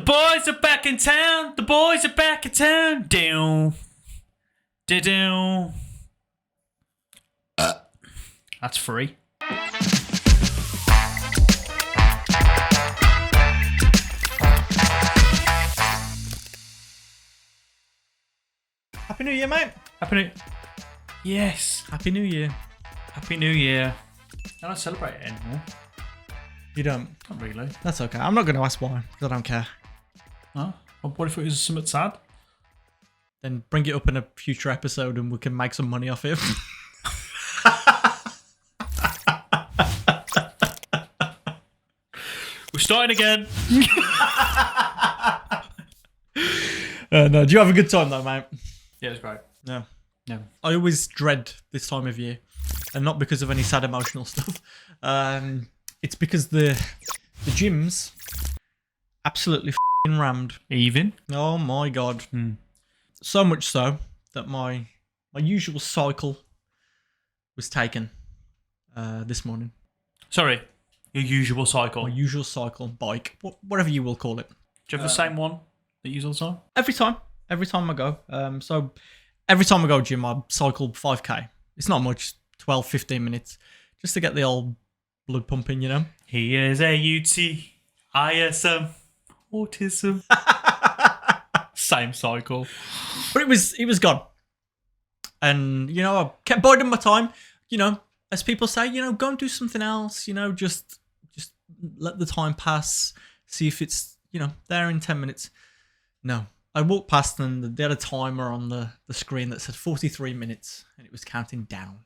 boys are back in town. The boys are back in town. Down. Down. That's free. Happy New Year, mate. Yes. Happy New Year. Happy New Year. I don't celebrate it anymore. You don't? Not really. That's okay. I'm not going to ask why, because I don't care. Oh, what if it was something sad? Then bring it up in a future episode and we can make some money off it. We're starting again. No, do you have a good time though, mate? Yeah, it's great. No. No. I always dread this time of year, and not because of any sad emotional stuff. It's because the gyms absolutely f***ing rammed. Even? Oh my god. So much so that my usual cycle was taken this morning. Sorry, your usual cycle. My usual cycle, bike, whatever you will call it. Do you have the same one that you use all the time? Every time I go. So every time I go gym, I cycle 5k. It's not much, 12, 15 minutes, just to get the old blood pumping, you know? He is AUT, ISM, autism. Same cycle. But it was gone. And, you know, I kept biding my time. You know, as people say, you know, go and do something else. You know, just let the time pass. See if it's, you know, there in 10 minutes. No. I walked past and they had a timer on the screen that said 43 minutes. And it was counting down.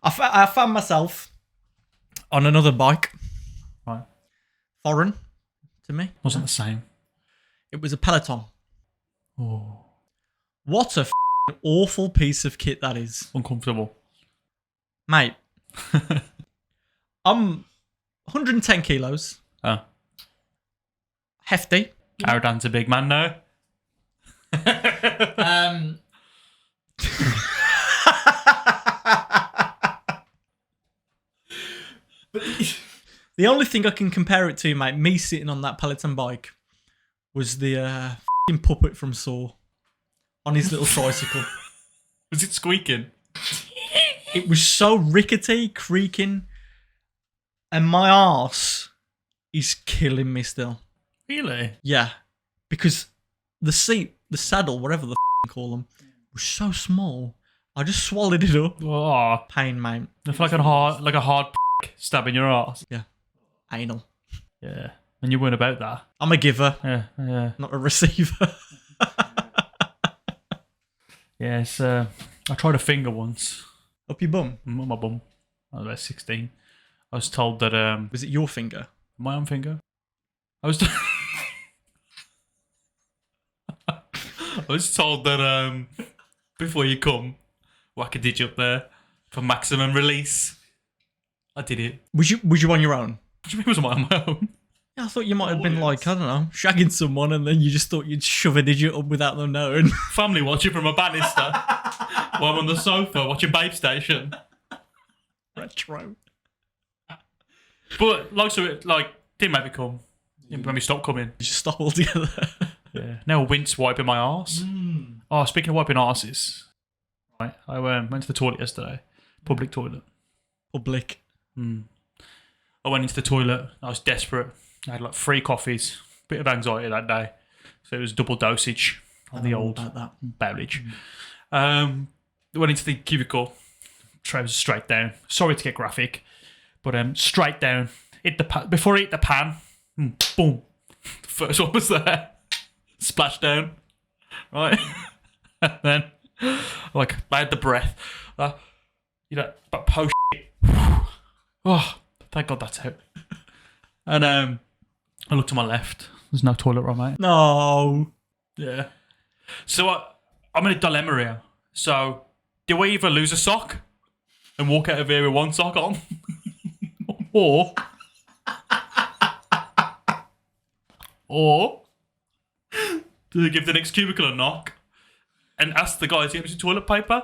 I found myself on another bike. Right. Foreign to me. Wasn't the same. It was a Peloton. Oh. What a awful piece of kit that is. Uncomfortable. Mate, I'm 110 kilos. Oh. Hefty. Aradan's a big man now. But the only thing I can compare it to, mate, me sitting on that Peloton bike, was the f***ing puppet from Saw on his little tricycle. Was it squeaking? It was so rickety, creaking, and my arse is killing me still. Really? Yeah, because the seat, the saddle, whatever the f***ing call them, was so small. I just swallowed it up. Oh, Pain, mate. I feel like a hard stabbing your ass. Yeah. Anal. Yeah. And you weren't about that. I'm a giver, Yeah. not a receiver. Yes. I tried a finger once. Up your bum. On my bum. I was about 16. I was told that Was it your finger? my own finger. I was I was told that before you come, whack a digit up there for maximum release. I did it. Was you on your own? What do you mean was I on my own? Yeah, I thought you might have been like, I don't know, shagging someone and then you just thought you'd shove a digit up without them knowing. Family watching from a banister while I'm on the sofa watching Babe Station. Retro. But didn't make me come. Didn't make me stop coming. You just stop altogether. Yeah. Now a wince wiping my arse. Oh, speaking of wiping arses, right? I went to the toilet yesterday. Public toilet. Public. I went into the toilet. I was desperate. I had like 3 coffees. Bit of anxiety that day. So it was double dosage on the old beverage. Went into the cubicle. Trousers straight down. Sorry to get graphic. But straight down. Hit the pan. Before I hit the pan, boom. The first one was there. Splash down. Right? And then, I had the breath. But post shit. Oh, thank God that's out. And I looked to my left. There's no toilet roll, mate. No. Yeah. So I'm in a dilemma here. So do I either lose a sock and walk out of here with one sock on, or do I give the next cubicle a knock and ask the guy to get me some toilet paper?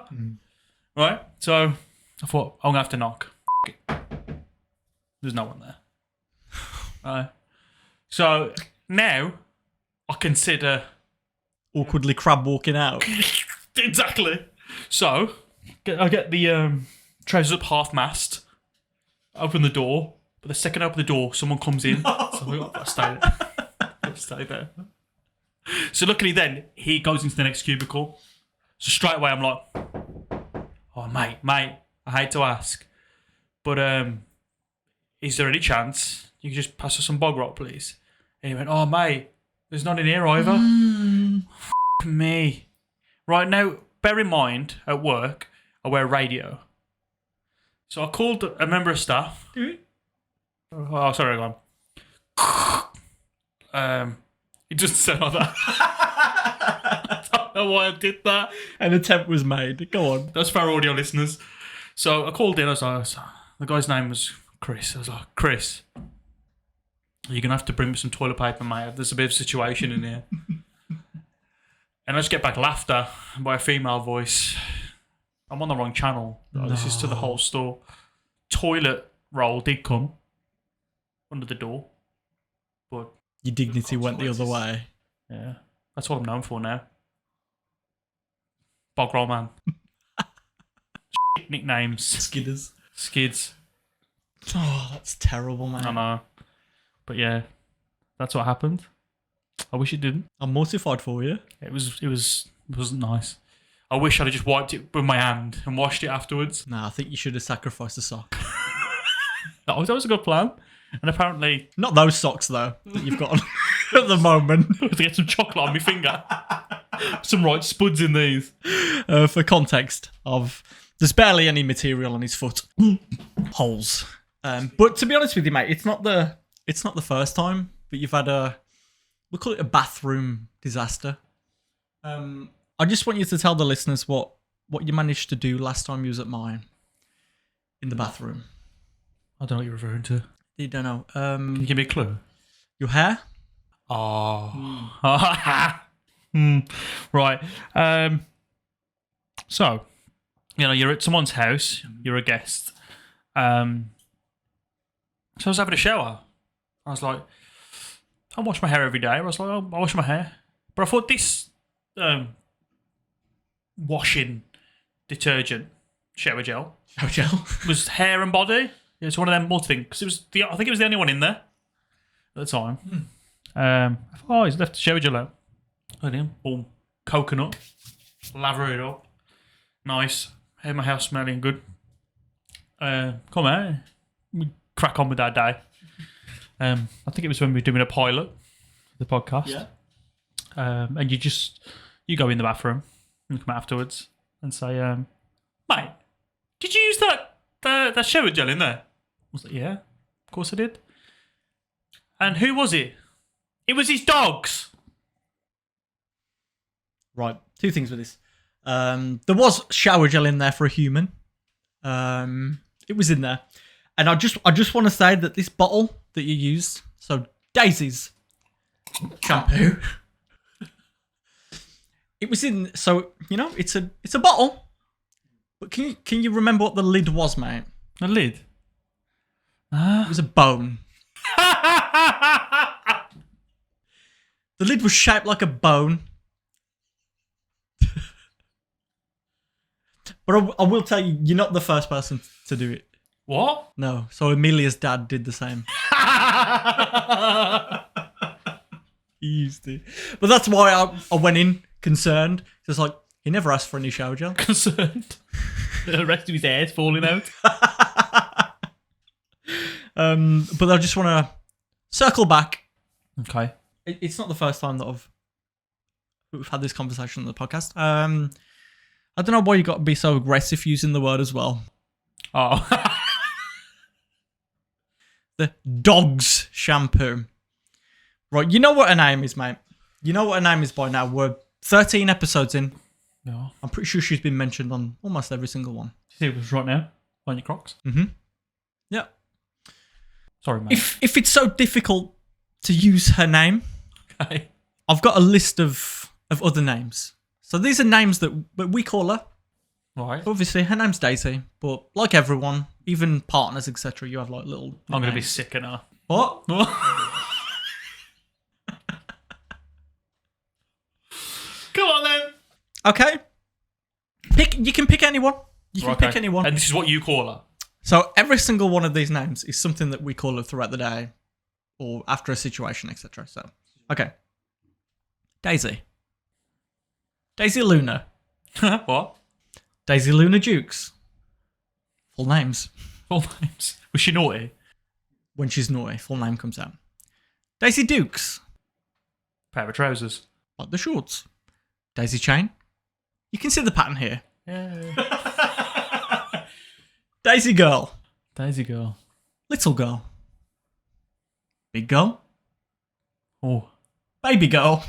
Right. So I thought I'm gonna have to knock. There's no one there. Right. So now I consider Awkwardly crab walking out. exactly. So I get the trousers up half mast, open the door, but the second I open the door, someone comes in. So I stay there. So luckily then, he goes into the next cubicle. So straight away I'm like, oh mate, I hate to ask, but is there any chance you could just pass us some bog rock, please? And he went, oh mate, there's none in here either. F*** me. Right now, bear in mind, at work, I wear a radio. So I called a member of staff. Oh, sorry, go on. It doesn't sound like that. I don't know why I did that. An attempt was made. Go on. That's for our audio listeners. So I called in. I was like, the guy's name was Chris. I was like, Chris, you're gonna have to bring me some toilet paper, mate. There's a bit of a situation in here. And I just get back laughter by a female voice. I'm on the wrong channel. No. This is to the whole store. Toilet roll did come under the door, but your dignity went the other way. Yeah, that's what I'm known for now. Bog roll man. Nicknames. Skids. Oh, that's terrible, man. I know. But yeah, that's what happened. I wish it didn't. I'm mortified for you. It wasn't nice. I wish I'd have just wiped it with my hand and washed it afterwards. Nah, I think you should have sacrificed a sock. That was a good plan. And apparently... Not those socks, though, that you've got on at the moment. To get some chocolate on my finger. Some right spuds in these. For context of... There's barely any material on his foot. Holes. But to be honest with you, mate, it's not the first time that you've had we'll call it a bathroom disaster. I just want you to tell the listeners what you managed to do last time you was at mine in the bathroom. I don't know what you're referring to. You don't know. Can you give me a clue? Your hair? Oh. Right. So, you're at someone's house. You're a guest. So I was having a shower. I was like, I wash my hair every day. I was like, I wash my hair. But I thought this washing detergent, shower gel, was hair and body. It's one of them multi things. Because I think it was the only one in there at the time. I thought, he's left the shower gel out. Look at him, all coconut, lather it up. Nice. Had my house smelling good. Come on, we crack on with that day. I think it was when we were doing a pilot, the podcast. Yeah. And you go in the bathroom and come out afterwards and say, mate, did you use that shower gel in there? I was like, yeah, of course I did. And who was it? It was his dogs. Right, two things with this. There was shower gel in there for a human. It was in there. And I just want to say that this bottle that you used, so Daisy's shampoo, it was in. So it's a bottle. But can you remember what the lid was, mate? The lid. It was a bone. The lid was shaped like a bone. But I will tell you, you're not the first person to do it. What? No. So Amelia's dad did the same. He used to. But that's why I went in concerned. It's like, he never asked for any shower gel. Concerned. The rest of his hair's falling out. But I just want to circle back. Okay. It's not the first time that we've had this conversation on the podcast. I don't know why you got to be so aggressive using the word as well. Oh. The dog's shampoo. Right, you know what her name is, mate. You know what her name is by now. We're 13 episodes in. Yeah. I'm pretty sure she's been mentioned on almost every single one. See it was right now on your Crocs. Mm-hmm. Yeah. Sorry, mate. If it's so difficult to use her name, Okay. I've got a list of other names. So these are names that we call her. Right. Obviously, her name's Daisy, but like everyone, even partners, etc., you have like little. I'm going to be sick of her. What? Come on then. Okay. You can pick anyone. You can pick anyone. And this is what you call her. So every single one of these names is something that we call her throughout the day or after a situation, etc. So, okay. Daisy. Daisy Luna. What? Daisy Luna Dukes. Full names. Full names. Was she naughty? When she's naughty, full name comes out. Daisy Dukes. Pair of trousers. Like the shorts. Daisy Chain. You can see the pattern here. Yeah. Daisy Girl. Daisy girl. Little Girl. Big Girl. Oh. Baby Girl.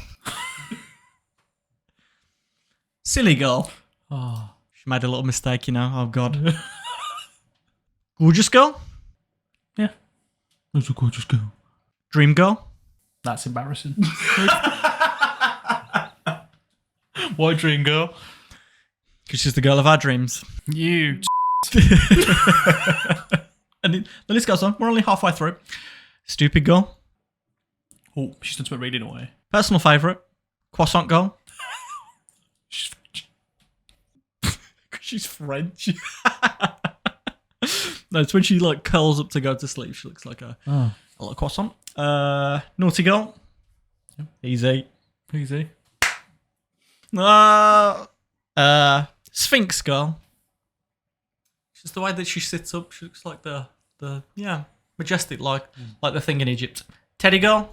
Silly Girl. Oh. She made a little mistake, you know. Oh, God. Gorgeous Girl. Yeah. That's a gorgeous girl. Dream Girl. That's embarrassing. Why dream girl? Because she's the girl of our dreams. You. And the list goes on. We're only halfway through. Stupid Girl. Oh, she's done some reading away. Personal favourite. Croissant Girl. She's French. She's French. No, it's when she like curls up to go to sleep. She looks like a little croissant. Naughty Girl. Yep. Easy. Easy. Sphinx Girl. Just the way that she sits up, she looks like the majestic, like the thing in Egypt. Teddy Girl.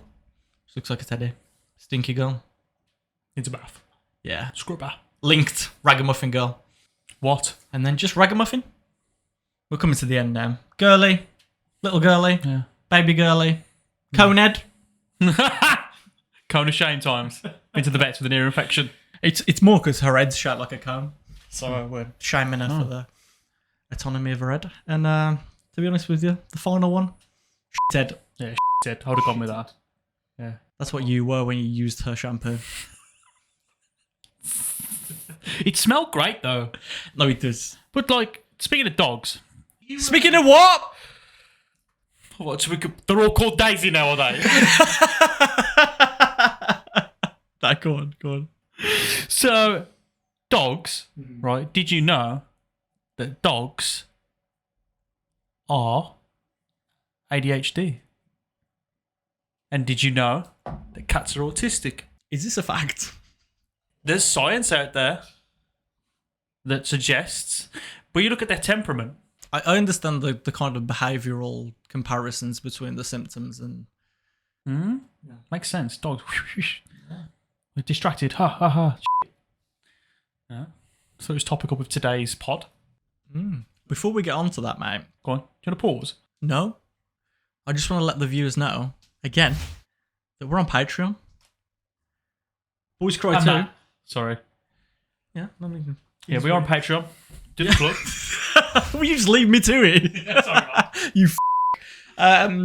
She looks like a teddy. Stinky Girl. Needs a bath. Yeah. Scrubber. Linked Ragamuffin Girl. What? And then just Ragamuffin. We're coming to the end now. Girly. Little Girly. Yeah. Baby Girly. Conehead. Cone of shame times. Into the vets with an ear infection. It's more because her head's shaped like a cone. So we're shaming her for the autonomy of her head. And to be honest with you, the final one, head. Yeah, head. I would have gone with that. Yeah. That's what you were when you used her shampoo. It smelled great though. No, it does. But like, speaking of dogs. Speaking of what? They're all called Daisy now, are they? Go on. So, dogs, right? Did you know that dogs are ADHD? And did you know that cats are autistic? Is this a fact? There's science out there that suggests, but you look at their temperament. I understand the kind of behavioural comparisons between the symptoms and... Yeah. Makes sense. Dogs. We're distracted. Ha ha ha. Yeah. So it's topical with today's pod. Before we get on to that, mate. Go on. Do you want to pause? No. I just want to let the viewers know, again, that we're on Patreon. Boys Cry 2. Sorry. Yeah, let me... Yeah, we are on Patreon. Do the plug. Will you just leave me to it? Yeah, sorry, man. You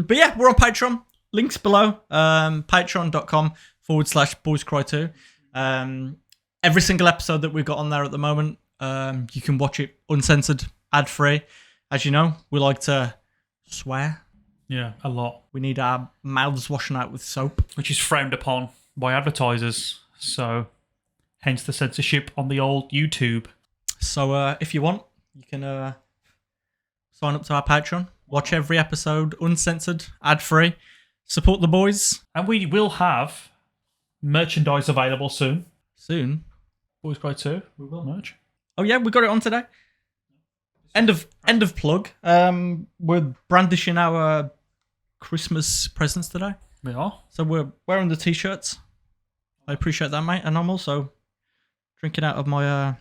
but yeah, we're on Patreon. Links below. Patreon.com/boyscry2. Every single episode that we've got on there at the moment, you can watch it uncensored, ad-free. As you know, we like to swear. Yeah, a lot. We need our mouths washing out with soap. Which is frowned upon by advertisers. So, hence the censorship on the old YouTube. So if you want, you can sign up to our Patreon. Watch every episode uncensored, ad-free. Support the boys. And we will have merchandise available soon. Soon. Boys Cry 2. We will merch. Oh yeah, we got it on today. End of plug. We're brandishing our Christmas presents today. We are. So we're wearing the t-shirts. I appreciate that, mate. And I'm also drinking out of my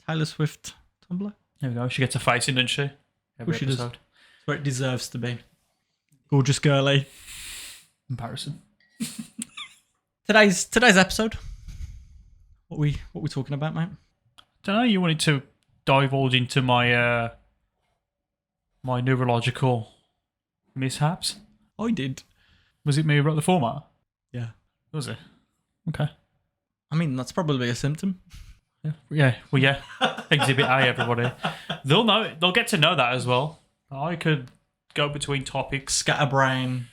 Taylor Swift tumbler. There we go. She gets a face in, doesn't she? Every she does. episode. It's where it deserves to be. Gorgeous girly. Comparison. Today's episode. What we talking about, mate? Don't know. You wanted to divulge into my my neurological mishaps? I did. Was it me who wrote the format? Yeah. Was it? Okay. I mean, that's probably a symptom. Yeah. Well, yeah. Exhibit A, everybody. They'll know. They'll get to know that as well. I could go between topics. Scatterbrain.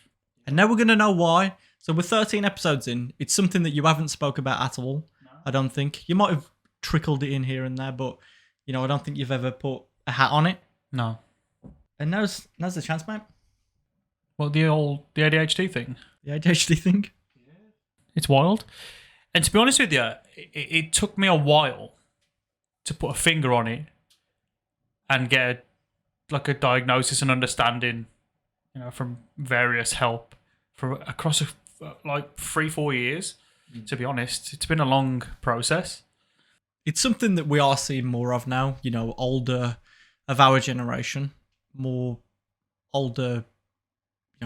And now we're going to know why. So we're 13 episodes in. It's something that you haven't spoke about at all. I don't think. You might have trickled it in here and there, but I don't think you've ever put a hat on it. No. And now's the chance, mate. Well, the ADHD thing. The ADHD thing. It's wild. And to be honest with you, it took me a while to put a finger on it and get a diagnosis and understanding, from various help for across 3-4 years. To be honest, it's been a long process. It's something that we are seeing more of now. Older of our generation, more older,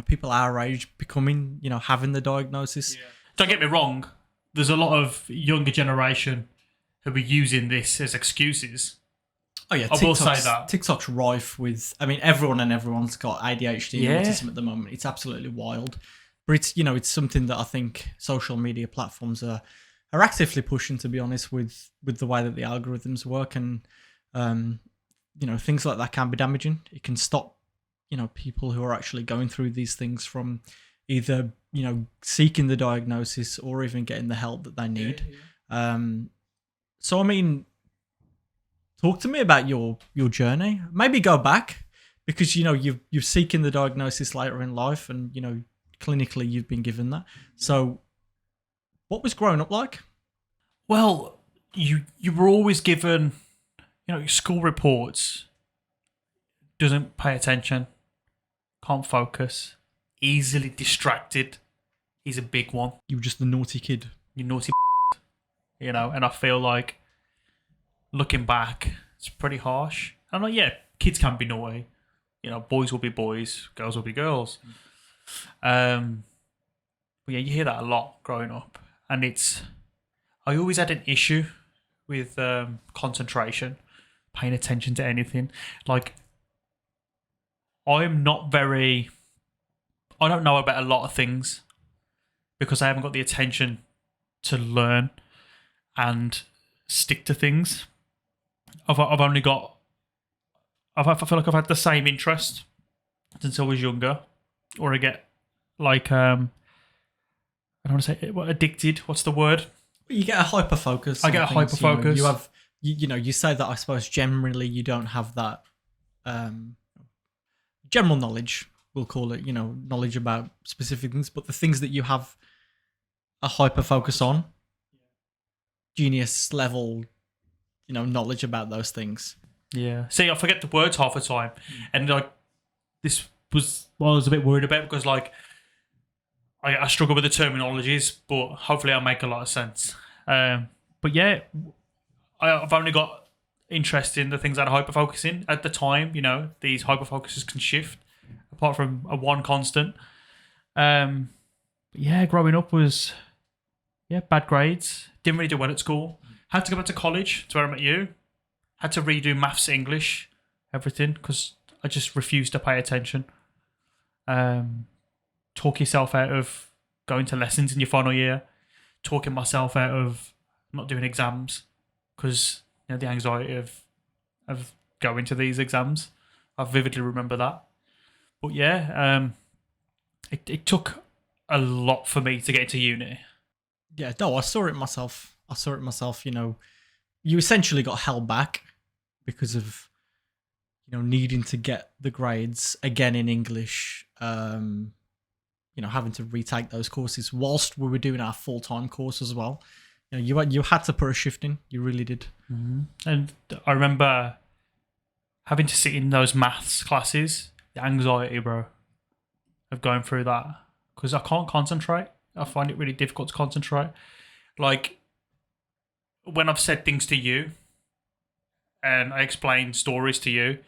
people our age becoming, having the diagnosis. Yeah. Don't get me wrong. There's a lot of younger generation who are using this as excuses. Oh yeah, I will say that TikTok's rife with. I mean, everyone's got ADHD and autism at the moment. It's absolutely wild, but it's something that I think social media platforms are actively pushing. To be honest, with the way that the algorithms work, and things like that can be damaging. It can stop people who are actually going through these things from either seeking the diagnosis or even getting the help that they need. So I mean, talk to me about your journey. Maybe go back, because you're seeking the diagnosis later in life, and clinically you've been given that. So what was growing up like? Well, you were always given, school reports. Doesn't pay attention, can't focus, easily distracted. He's a big one. You were just the naughty kid. You naughty, and I feel like, looking back, it's pretty harsh. I'm like, yeah, kids can be naughty. Boys will be boys, girls will be girls. But yeah, you hear that a lot growing up, and I always had an issue with concentration, paying attention to anything. Like, I don't know about a lot of things because I haven't got the attention to learn and stick to things. I feel like I've had the same interest since I was younger, or I get I don't want to say addicted. What's the word? You get a hyper focus. I get a hyper focus. You have, you say that. I suppose generally you don't have that general knowledge. We'll call it, knowledge about specific things, but the things that you have a hyper focus on, genius level, knowledge about those things. Yeah. See, I forget the words half the time, and this was what I was a bit worried about, because I struggle with the terminologies, but hopefully I'll make a lot of sense. But yeah, I've only got interest in the things that are hyperfocusing at the time. These hyperfocuses can shift apart from a one constant. But yeah, growing up was bad grades. Didn't really do well at school. Had to go back to college, to where I met you. Had to redo maths, English, everything, because I just refused to pay attention. Talk yourself out of going to lessons in your final year. Talking myself out of not doing exams because the anxiety of going to these exams. I vividly remember that. But yeah, it took a lot for me to get into uni. Yeah, no, I saw it myself. You essentially got held back because of needing to get the grades again in English. Having to retake those courses whilst we were doing our full-time course as well. You had to put a shift in. You really did. Mm-hmm. And I remember having to sit in those maths classes. The anxiety, bro, of going through that, because I can't concentrate. I find it really difficult to concentrate. Like, when I've said things to you and I explain stories to you,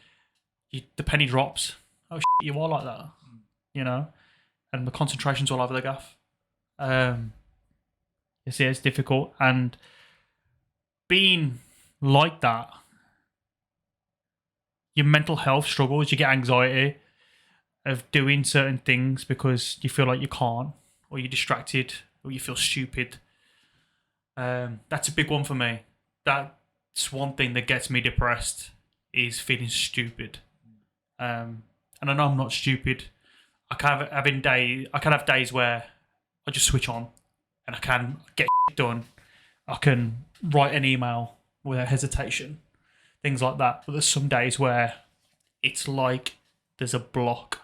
the penny drops. Oh, you are like that, and the concentration's all over the gaff. It's difficult, and being like that, your mental health struggles. You get anxiety of doing certain things because you feel like you can't, or you're distracted, or you feel stupid. That's a big one for me. That's one thing that gets me depressed, is feeling stupid. And I know I'm not stupid. I can have days where I just switch on and I can get done I can write an email without hesitation, things like that. But there's some days where it's like there's a block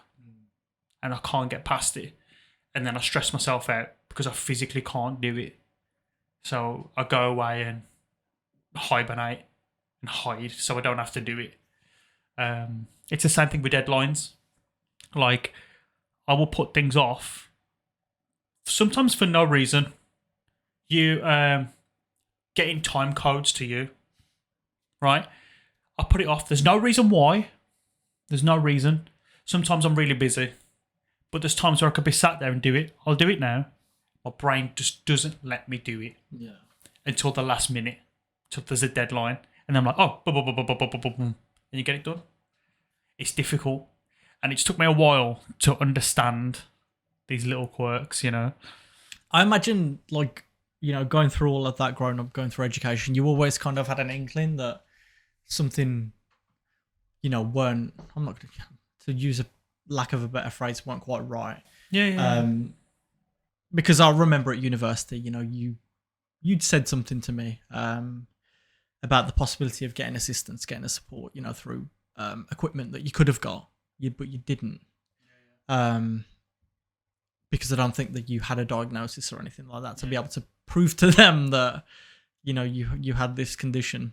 and I can't get past it. And then I stress myself out because I physically can't do it. So I go away and hibernate and hide so I don't have to do it. It's the same thing with deadlines. Like, I will put things off, sometimes for no reason. You getting time codes to you, right? I put it off. There's no reason why. There's no reason. Sometimes I'm really busy, but there's times where I could be sat there and do it. I'll do it now. My brain just doesn't let me do it until the last minute, until there's a deadline, and I'm like, oh, and you get it done. It's difficult, and it took me a while to understand these little quirks. I imagine, like, going through all of that, growing up, going through education, you always kind of had an inkling that something, weren't. I'm not going to use a lack of a better phrase, weren't quite right. Yeah. Because I remember at university, you'd said something to me about the possibility of getting assistance, getting a support, through equipment that you could have got, but you didn't. Because I don't think that you had a diagnosis or anything like that to be able to prove to them that, you had this condition.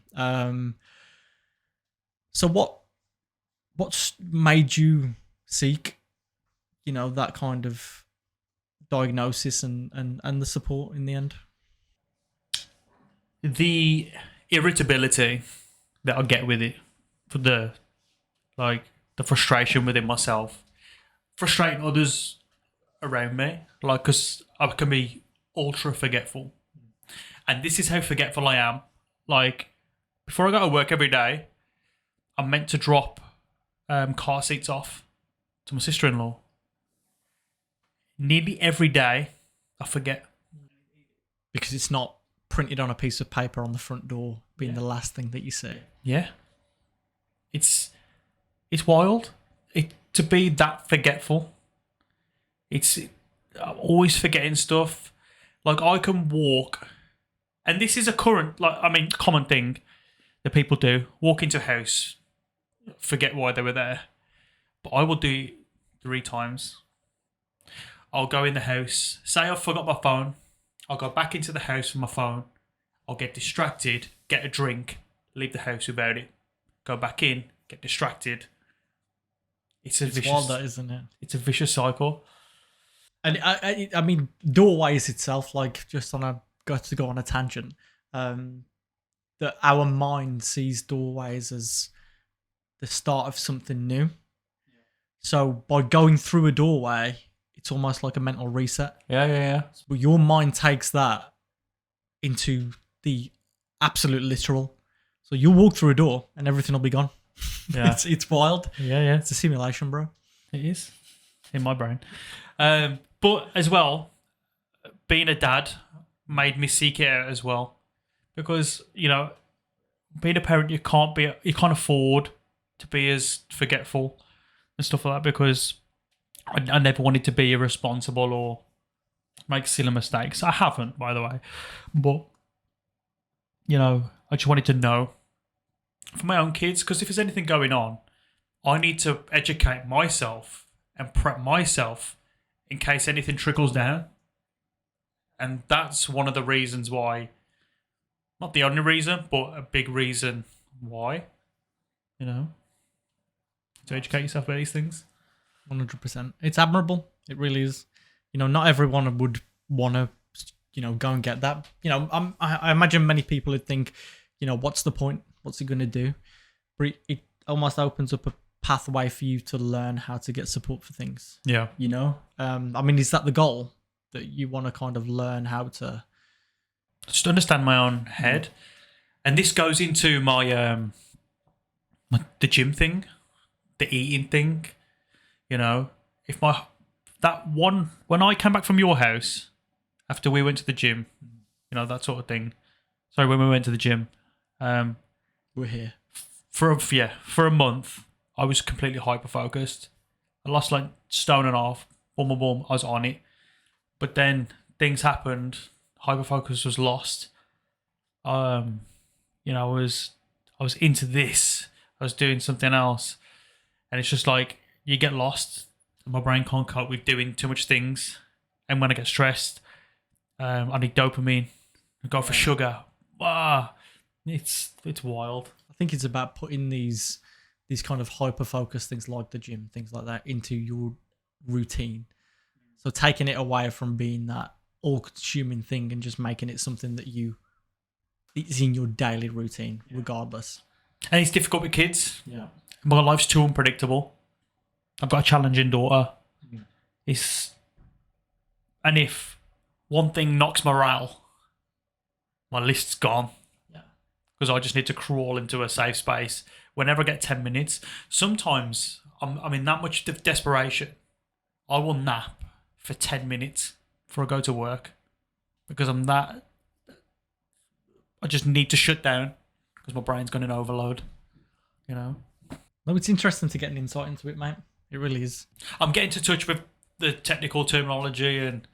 So what's made you seek, that kind of diagnosis and the support in the end? The irritability that I get with it, for the frustration within myself, frustrating others around me, because I can be ultra forgetful, and this is how forgetful I am. Like, before I go to work every day, I'm meant to drop car seats off to my sister-in-law. Nearly every day, I forget. Because it's not printed on a piece of paper on the front door, being the last thing that you see. Yeah. It's wild. To be that forgetful. I'm always forgetting stuff. Like, I can walk, and this is a common thing that people do. Walk into a house, forget why they were there. But I will do it 3 times. I'll go in the house, say I forgot my phone. I'll go back into the house with my phone. I'll get distracted, get a drink, leave the house without it. Go back in, get distracted. It's vicious. Wild, that, isn't it? It's a vicious cycle. And I mean, doorways itself, like, just to go on a tangent, that our mind sees doorways as the start of something new. So by going through a doorway, it's almost like a mental reset. Yeah. But your mind takes that into the absolute literal. So you'll walk through a door and everything will be gone. Yeah. It's wild. Yeah. It's a simulation, bro. It is. In my brain. But as well, being a dad made me seek it out as well. Because, being a parent, you can't afford to be as forgetful and stuff like that, because I never wanted to be irresponsible or make silly mistakes. I haven't, by the way. But, I just wanted to know for my own kids, because if there's anything going on, I need to educate myself and prep myself in case anything trickles down. And that's one of the reasons why, not the only reason, but a big reason why, to educate yourself about these things. 100%. It's admirable. It really is. Not everyone would want to, go and get that. I imagine many people would think, what's the point? What's he going to do? But it almost opens up a pathway for you to learn how to get support for things. Yeah. I mean, is that the goal? That you want to kind of learn how to just understand my own head. And this goes into my the gym thing, the eating thing. If when I came back from your house after we went to the gym, that sort of thing. Sorry, when we went to the gym, we're here for a month. I was completely hyper focused. I lost like stone and a half. Boom. I was on it. But then things happened. Hyper focus was lost. I was into this. I was doing something else, and it's just like you get lost. My brain can't cope with doing too much things, and when I get stressed, I need dopamine. I go for sugar. Ah, it's wild. I think it's about putting these kind of hyper focused things like the gym, things like that, into your routine. So taking it away from being that all consuming thing and just making it something that it's in your daily routine, regardless. And it's difficult with kids. Yeah. My life's too unpredictable. I've got a challenging daughter. And if one thing knocks morale, my list's gone. Yeah. Because I just need to crawl into a safe space whenever I get 10 minutes. Sometimes I'm in that much desperation. I will nap for 10 minutes before I go to work because I just need to shut down because my brain's going in overload, No, it's interesting to get an insight into it, mate. It really is. I'm getting to touch with the technical terminology and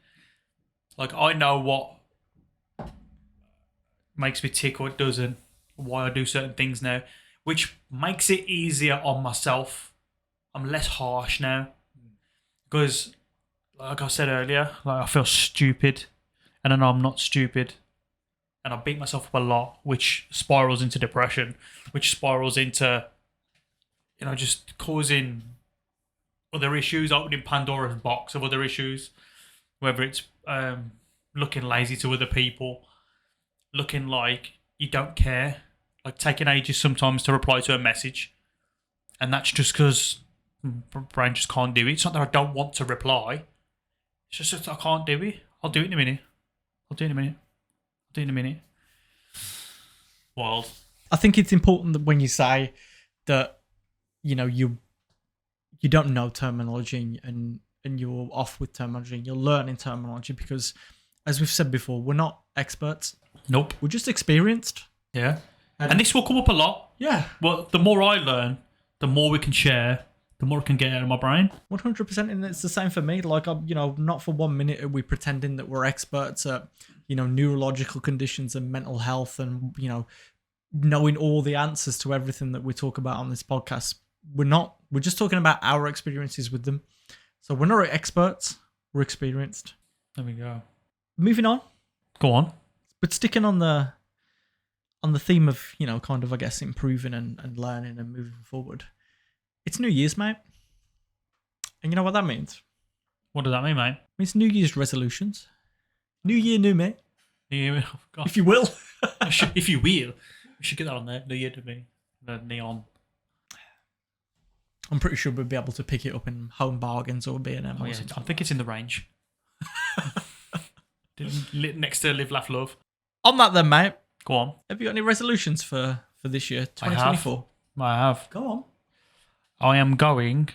like I know what makes me tick or it doesn't, why I do certain things now, which makes it easier on myself. I'm less harsh now because, like I said earlier, like I feel stupid and I know I'm not stupid and I beat myself up a lot, which spirals into depression, which spirals into, just causing other issues, opening Pandora's box of other issues, whether it's looking lazy to other people, looking like you don't care, like taking ages sometimes to reply to a message, and that's just because my brain just can't do it. It's not that I don't want to reply, it's just that I can't do it. I'll do it in a minute. Wild. I think it's important that when you say that, you don't know terminology and you're off with terminology, you're learning terminology because, as we've said before, we're not experts. Nope. We're just experienced. Yeah. And this will come up a lot. Yeah. Well, the more I learn, the more we can share, the more I can get out of my brain. 100%. And it's the same for me. Like, not for 1 minute are we pretending that we're experts at, neurological conditions and mental health and, knowing all the answers to everything that we talk about on this podcast. We're not. We're just talking about our experiences with them. So we're not experts. We're experienced. There we go. Moving on. Go on. But sticking on the theme of, kind of, I guess, improving and learning and moving forward. It's New Year's, mate. And you know what that means? What does that mean, mate? It means New Year's resolutions. New year, new me. New year, oh God. If you will. If you will. We should get that on there. New year to me. The neon. I'm pretty sure we'll be able to pick it up in Home Bargains or B&M or something. I think it's in the range. Next to Live, Laugh, Love. On that then, mate. Go on. Have you got any resolutions for this year, 2024? I have. Go on. I am going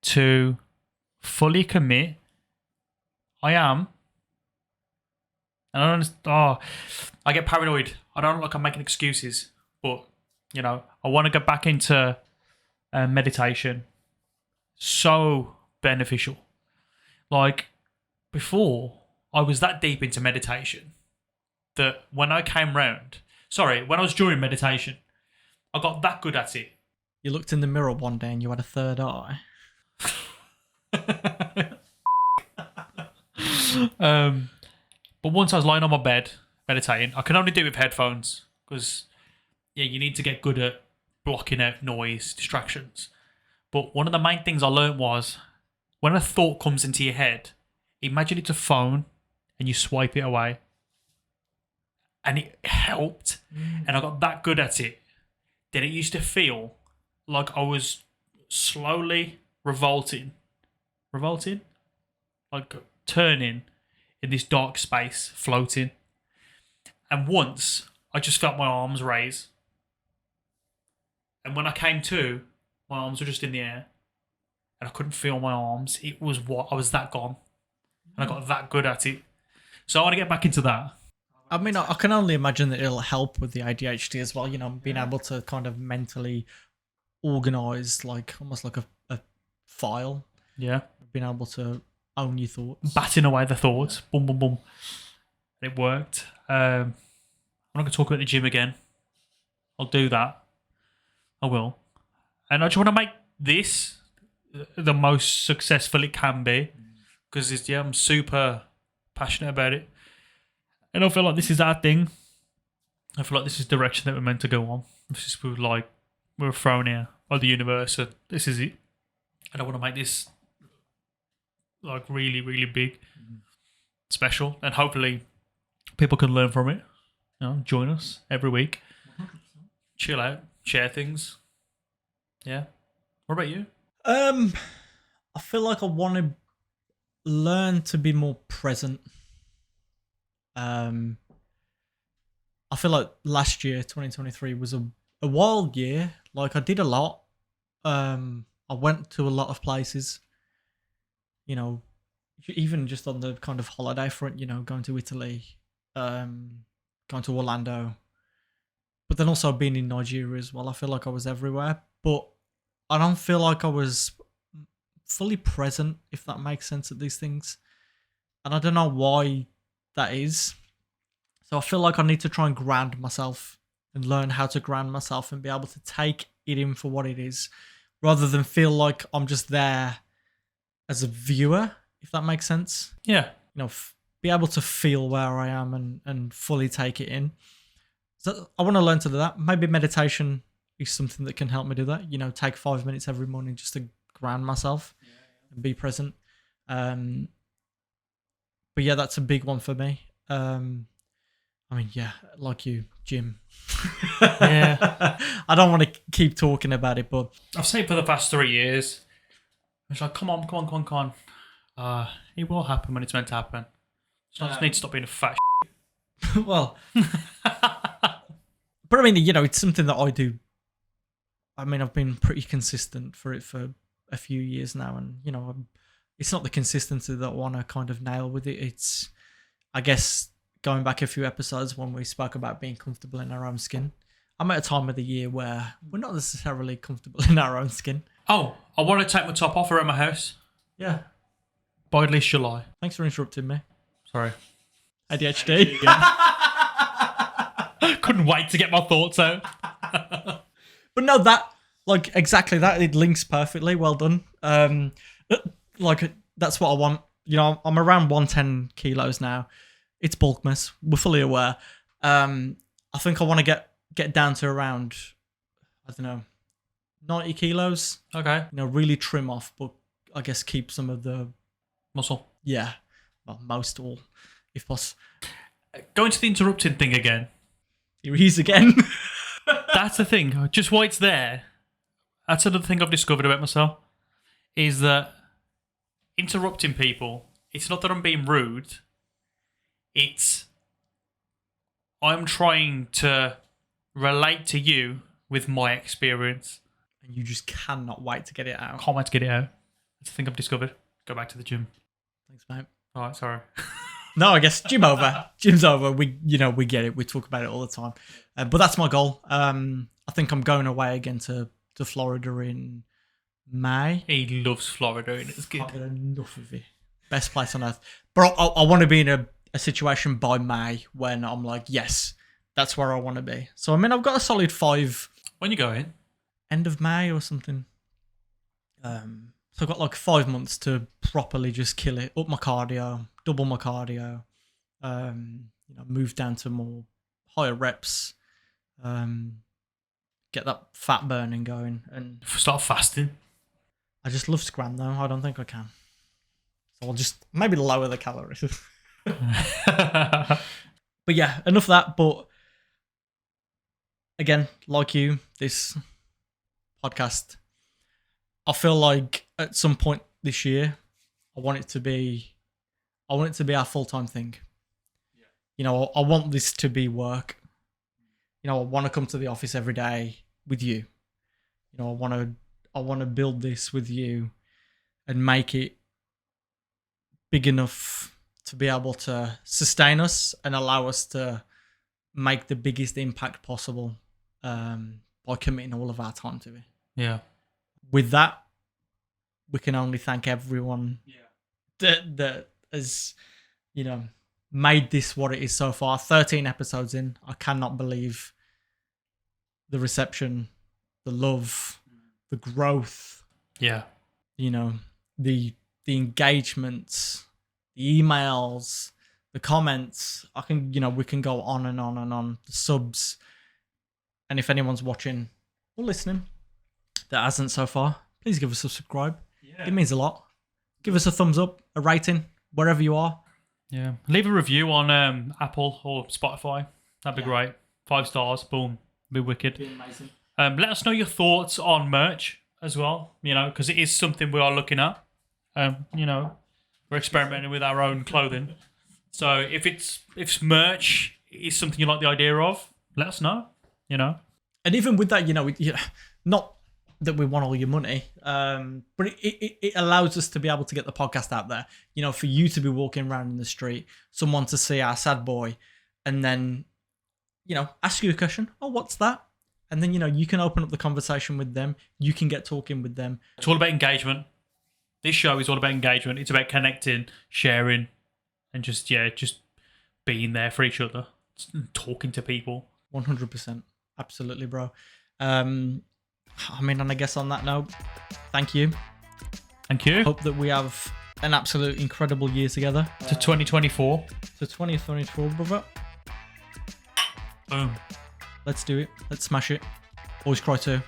to fully commit. I am. And I get paranoid. I don't like I'm making excuses. But, I want to get back into meditation. So beneficial. Like, before, I was that deep into meditation that when I was during meditation, I got that good at it. You looked in the mirror one day and you had a third eye. But once I was lying on my bed meditating, I can only do it with headphones because, you need to get good at blocking out noise, distractions. But one of the main things I learned was when a thought comes into your head, imagine it's a phone and you swipe it away. And it helped. And I got that good at it that it used to feel like I was slowly revolting, like turning in this dark space, floating. And once I just felt my arms raise. And when I came to, my arms were just in the air and I couldn't feel my arms. I was that gone. And I got that good at it. So I want to get back into that. I mean, I can only imagine that it'll help with the ADHD as well, being able to kind of mentally organize, like almost like a file. Yeah. Being able to own your thoughts. Batting away the thoughts. Boom, boom, boom. And it worked. I'm not going to talk about the gym again. I'll do that. I will. And I just want to make this the most successful it can be because I'm super passionate about it. And I feel like this is our thing. I feel like this is the direction that we're meant to go on. This is we're thrown here by the universe. And this is it. And I want to make this like really, really big, special, and hopefully people can learn from it. Join us every week. Chill out, share things. Yeah. What about you? I feel like I want to learn to be more present. I feel like last year, 2023, was a wild year. Like I did a lot. I went to a lot of places. Even just on the kind of holiday front, going to Italy, going to Orlando, but then also being in Nigeria as well. I feel like I was everywhere, but I don't feel like I was fully present, if that makes sense, at these things. And I don't know why that is. So I feel like I need to try and ground myself and learn how to ground myself and be able to take it in for what it is, rather than feel like I'm just there as a viewer, if that makes sense. Yeah. Be able to feel where I am and fully take it in. So I want to learn to do that. Maybe meditation is something that can help me do that. Take 5 minutes every morning just to ground myself and be present. But yeah, that's a big one for me. Like you, gym. Yeah. I don't want to keep talking about it, but I've said it for the past 3 years. It's like, come on. It will happen when it's meant to happen. So I just need to stop being a fat well, but I mean, it's something that I do. I mean, I've been pretty consistent for it for a few years now, and it's not the consistency that I want to kind of nail with it. It's, I guess, going back a few episodes when we spoke about being comfortable in our own skin. I'm at a time of the year where we're not necessarily comfortable in our own skin. Oh, I want to take my top off around my house. Yeah. By at least July. Thanks for interrupting me. Sorry. ADHD. Couldn't wait to get my thoughts out. But no, exactly that. It links perfectly. Well done. That's what I want. I'm around 110 kilos now. It's bulkmas. We're fully aware. I think I want to get down to around, I don't know, 90 kilos. Okay. Really trim off, but I guess keep some of the muscle. Yeah. Well, most all, if possible. Going to the interrupting thing again. Here he is again. That's the thing. Just why it's there. That's another thing I've discovered about myself. Is that interrupting people, it's not that I'm being rude. It's I'm trying to relate to you with my experience. And you just cannot wait to get it out. Can't wait to get it out. That's the thing I've discovered. Go back to the gym. Thanks, mate. All right, sorry. No, I guess gym over. Gym's over. We get it. We talk about it all the time. But that's my goal. I think I'm going away again to Florida in May. He loves Florida and it's good. I've had enough of it. Best place on earth. But I want to be in a situation by May when I'm like, yes, that's where I want to be. So, I mean, I've got a solid 5. When you going? End of May or something. So I've got like 5 months to properly just kill it. Up my cardio, double my cardio. Move down to more higher reps. Get that fat burning going and start fasting. I just love scram though. I don't think I can. So I'll just maybe lower the calories. But yeah, enough of that. But again, like you, this podcast, I feel like at some point this year, I want it to be our full-time thing. Yeah. I want this to be work. I want to come to the office every day with you. I want to build this with you and make it big enough to be able to sustain us and allow us to make the biggest impact possible by committing all of our time to it. Yeah. With that, we can only thank everyone that has, made this what it is so far. 13 episodes in. I cannot believe the reception, the love, the growth. Yeah. You know, the engagements, the emails, the comments. We can go on and on and on. The subs. And if anyone's watching or listening that hasn't so far, please give us a subscribe. Yeah. It means a lot. Give us a thumbs up, a rating, wherever you are. Yeah. Leave a review on Apple or Spotify. That'd be great. 5 stars. Boom. Be wicked. Be amazing. Let us know your thoughts on merch as well, because it is something we are looking at. We're experimenting with our own clothing. So if merch is something you like the idea of, let us know, And even with that, not that we want all your money, but it allows us to be able to get the podcast out there. For you to be walking around in the street, someone to see our sad boy, and then, ask you a question. Oh, what's that? And then, you can open up the conversation with them. You can get talking with them. It's all about engagement. This show is all about engagement. It's about connecting, sharing, and just being there for each other, talking to people. 100%. Absolutely, bro. And I guess on that note, thank you. Thank you. Hope that we have an absolute incredible year together. To 2024. To 2024, brother. Boom. Let's do it. Let's smash it. Boys cry too.